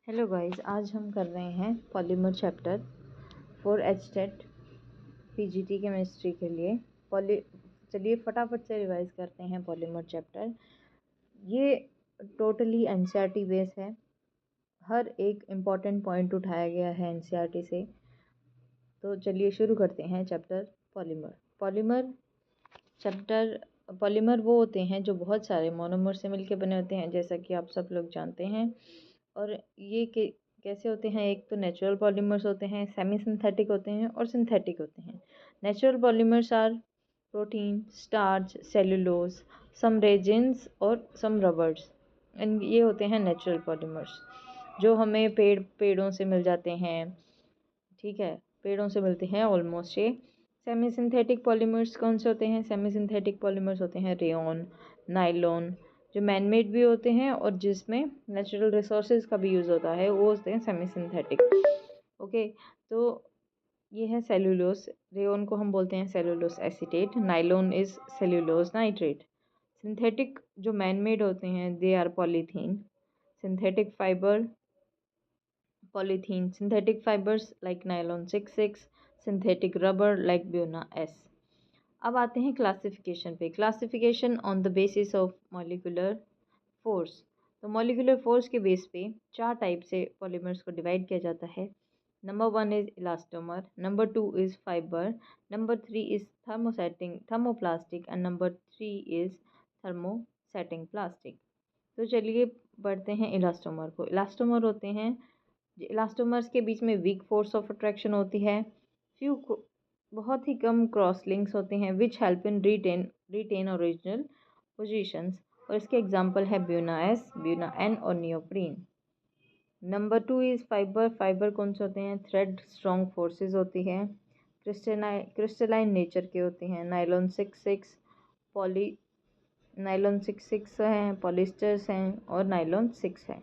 Hello guys, आज हम कर रहे हैं polymer chapter for HTET PGT chemistry के लिए। चलिए फटाफट से रिवाइज करते हैं पॉलीमर चैप्टर। ये टोटली एनसीईआरटी बेस है। हर एक इम्पॉर्टेंट पॉइंट उठाया गया है एनसीईआरटी से। तो चलिए शुरू करते हैं चैप्टर पॉलीमर वो होते हैं जो बहुत सारे मोनोमर से मिलकर बने होते हैं, जैसा कि आप सब लोग जानते हैं। और ये कैसे होते हैं? एक तो नेचुरल पॉलीमर्स होते हैं, सेमी सिंथेटिक होते हैं और सिंथेटिक होते हैं। Natural polymers are protein, starch, cellulose, some resins और सम रबर्स। एंड ये होते हैं नेचुरल पॉलीमर्स जो हमें पेड़ों से मिल जाते हैं। ठीक है, पेड़ों से मिलते हैं ऑलमोस्ट ये। सेमी सिंथेटिक पॉलीमर्स कौन से होते हैं? सेमी सिंथेटिक पॉलीमर्स होते हैं रेयॉन, नाइलॉन, जो मैनमेड भी होते हैं और जिसमें नेचुरल रिसोर्सेज का भी यूज़ होता है, वो होते हैं सेमी सिंथेटिक। ओके, तो ये है सेलुलोज। रेयॉन को हम बोलते हैं cellulose acetate, nylon is cellulose nitrate. Synthetic जो मैनमेड होते हैं they are polythene, synthetic fibre polythene, synthetic fibers like nylon 6,6, synthetic rubber like Buna S। अब आते हैं क्लासिफिकेशन पे। Classification on the basis of molecular force. तो molecular force के base पे चार टाइप से पॉलीमर्स को डिवाइड किया जाता है। Number 1 is elastomer, number 2 is fibre, number 3 is thermoplastic and number 3 is thermosetting plastic. तो चलिए बढ़ते हैं इलास्टोमर को। इलास्टोमर होते हैं, इलास्टोमर्स के बीच में वीक फोर्स ऑफ अट्रैक्शन होती है। बहुत ही कम क्रॉस लिंक्स होते हैं which help in retain original positions. और इसके एग्जांपल है ब्यूना एस, ब्यूना एन और neoprene. Number 2 is fibre. Fibre कौन से होते हैं? थ्रेड स्ट्रॉन्ग फोर्सेस होती है, क्रिस्टलाइन नेचर के होते हैं। नाइलॉन 6,6 हैं, पॉलिस्टर्स हैं और नाइलॉन 6 है।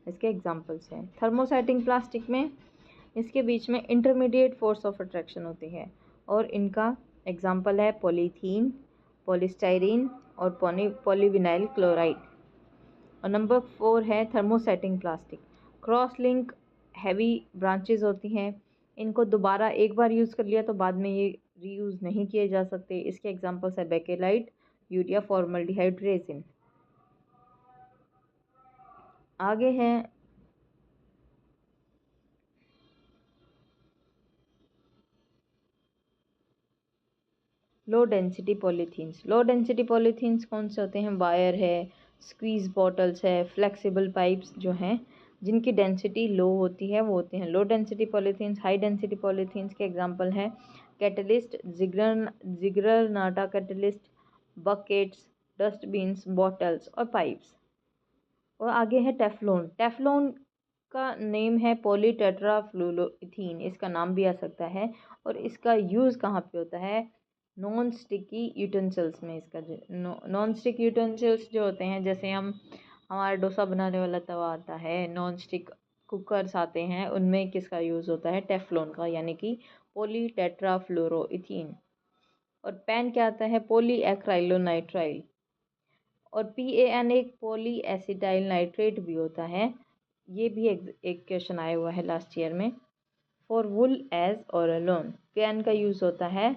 इसके एग्जांपल्स हैं। थर्मोसेटिंग प्लास्टिक में इसके बीच में इंटरमीडिएट फोर्स ऑफ अट्रैक्शन होती है और इनका एग्जांपल है पॉलीथीन, पॉलीस्टाइरीन और पॉलीविनाइल क्लोराइड। और नंबर 4 है thermosetting plastic. Cross link heavy branches होती हैं, इनको दोबारा एक बार यूज़ कर लिया तो बाद में ये रीयूज़ नहीं किए जा सकते। इसके एग्जांपल्स है बेकेलाइट, यूरिया, फॉर्मल्डिहाइड, रेजिन। आगे हैं low density polythenes. Low density polythenes कौन से होते हैं? वायर है, स्क्वीज बॉटल्स है, फ्लेक्सिबल पाइप्स जो हैं जिनकी डेंसिटी लो होती है वो होते हैं low density polythenes. High density polythenes के एग्जांपल हैं कैटलिस्ट, जिगरर नाटा कैटलिस्ट, बकेट्स, डस्टबिन्स, बॉटल्स और पाइप्स। और आगे है टेफ्लॉन। टेफ्लॉन का नेम है पॉलीटेट्राफ्लुओइथीन, इसका नाम भी आ सकता है। और इसका यूज़ कहाँ पे होता है? नॉन स्टिकी यूटेंसिल्स में। इसका जो नॉन स्टिक यूटेंसिल्स जो होते हैं, जैसे हमारा डोसा बनाने वाला तवा आता है, नॉन स्टिक कुकर्स आते हैं, उनमें किसका यूज़ होता है? टेफ्लॉन का, यानी कि पॉलीटेट्राफ्लोरोइथीन। और पैन क्या आता है? Poly acrylonitrile. और PAN एक पॉली एसिटाइल नाइट्रेट भी होता है। ये भी एक क्वेश्चन आया हुआ है लास्ट ईयर में। फॉर वुल एज और अलोन, PAN का यूज़ होता है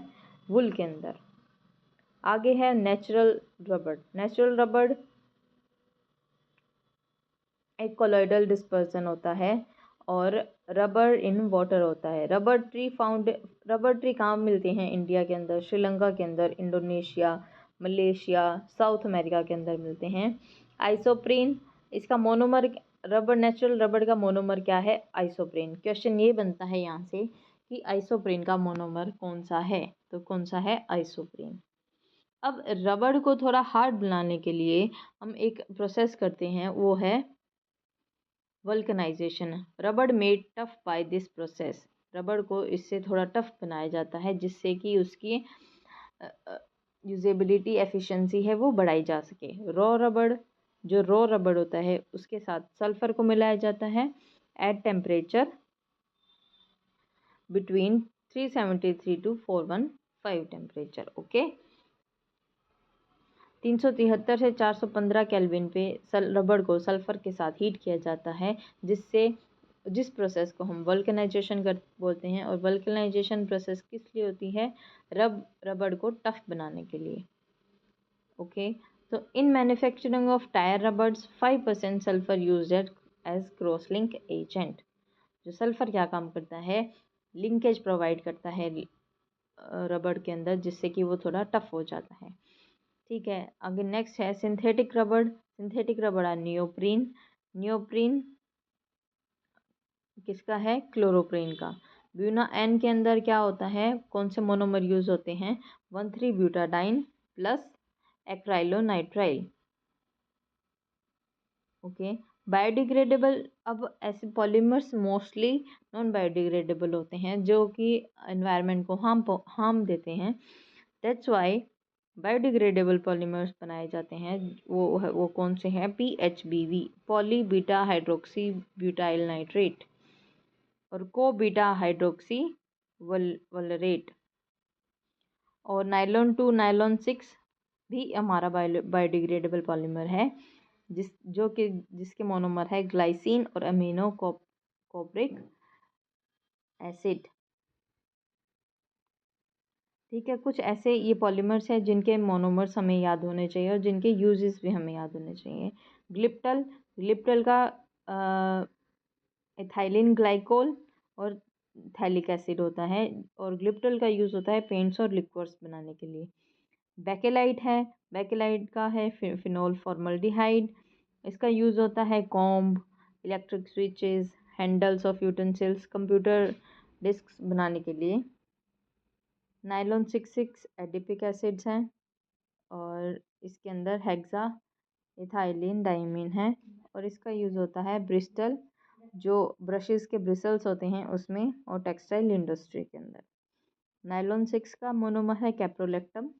वुल के अंदर। आगे है नेचुरल रबड़। नेचुरल रबड़ एक कोलॉइडल डिस्पर्सन होता है और रबर इन वाटर होता है। रबर ट्री कहाँ मिलते हैं? इंडिया के अंदर, श्रीलंका के अंदर, इंडोनेशिया, मलेशिया, साउथ अमेरिका के अंदर मिलते हैं। आइसोप्रीन, इसका मोनोमर, नेचुरल रबड़ का मोनोमर क्या है? आइसोप्रीन। क्वेश्चन ये बनता है यहाँ से कि आइसोप्रीन का मोनोमर कौन सा है? तो कौन सा है? आइसोप्रीन। अब रबड़ को थोड़ा हार्ड बनाने के लिए हम एक प्रोसेस करते हैं, वो है वल्कनाइजेशन। रबड़ made tough by this process. रबड़ को इससे थोड़ा टफ बनाया जाता है जिससे कि उसकी यूजेबिलिटी, एफिशिएंसी है वो बढ़ाई जा सके। रॉ रबड़ होता है उसके साथ सल्फर को मिलाया जाता है at temperature between 373 to 415 temperature. Okay, 373 से 415 केल्विन पे रबड़ को सल्फ़र के साथ हीट किया जाता है, जिस प्रोसेस को हम वल्कनाइजेशन कर बोलते हैं। और वल्कनाइजेशन प्रोसेस किस लिए होती है? रबड़ को टफ बनाने के लिए। ओके, तो in manufacturing of tyre rubbers 5% sulphur used as cross link agent. जो सल्फ़र क्या काम करता है? लिंकेज प्रोवाइड करता है रबड़ के अंदर, जिससे कि वो थोड़ा टफ हो जाता है। ठीक है, आगे नेक्स्ट है सिंथेटिक रबड़। सिंथेटिक रबड़ है नियोप्रीन। नियोप्रीन किसका है? क्लोरोप्रीन का। ब्यूना एन के अंदर क्या होता है? कौन से मोनोमर यूज होते हैं? 1,3 butadiene plus acrylonitrile. Okay, biodegradable. अब ऐसे पॉलीमर्स मोस्टली नॉन बायोडिग्रेडेबल होते हैं, जो कि एनवायरनमेंट को हार्म देते हैं। दैट्स वाई बायोडिग्रेडेबल पॉलीमर्स बनाए जाते हैं। वो कौन से हैं? PHBV, poly beta hydroxy butyl nitrate, और को बीटा हाइड्रोक्सी वलरेट। और नाइलॉन 2, नाइलॉन 6 भी हमारा बायोडिग्रेडेबल पॉलीमर है, जिसके मोनोमर है ग्लाइसिन और अमीनो कोप्रिक एसिड। ठीक है, कुछ ऐसे ये पॉलीमर्स हैं जिनके मोनोमर्स हमें याद होने चाहिए और जिनके यूजेस भी हमें याद होने चाहिए। ग्लिप्टल का इथाइलिन ग्लाइकोल और थैलिक एसिड होता है, और ग्लिप्टल का यूज़ होता है पेंट्स और लिक्वर्स बनाने के लिए। बेकेलाइट है। बेकेलाइट का है फिनोल फॉर्मल्डिहाइड। इसका यूज़ होता है comb, electric switches, handles of utensils, computer discs बनाने के लिए। नाइलॉन 6 एडिपिक एसिड्स हैं, और इसके अंदर हेक्सा इथाइलिन डाइमीन है, और इसका यूज़ होता है ब्रिस्टल, जो ब्रशेस के ब्रिसल्स होते हैं उसमें, और टेक्सटाइल इंडस्ट्री के अंदर। नाइलॉन 6 का मोनोमर है कैप्रोलेक्टम,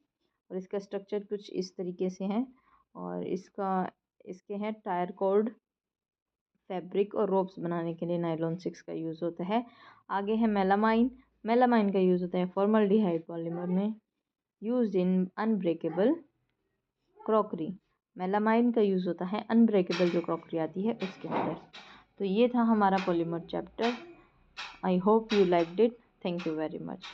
और इसका स्ट्रक्चर कुछ इस तरीके से है, और इसके हैं टायर कोड, फैब्रिक और रोप्स बनाने के लिए नाइलॉन 6 का यूज़ होता है। आगे है मेलामाइन। मेलामाइन का यूज़ होता है फॉर्मल्डिहाइड पॉलीमर में, used in unbreakable crockery. Melamine का यूज़ होता है अनब्रेकेबल जो क्रॉकरी आती है उसके अंदर। तो ये था हमारा polymer chapter. I hope you liked it. Thank you very much.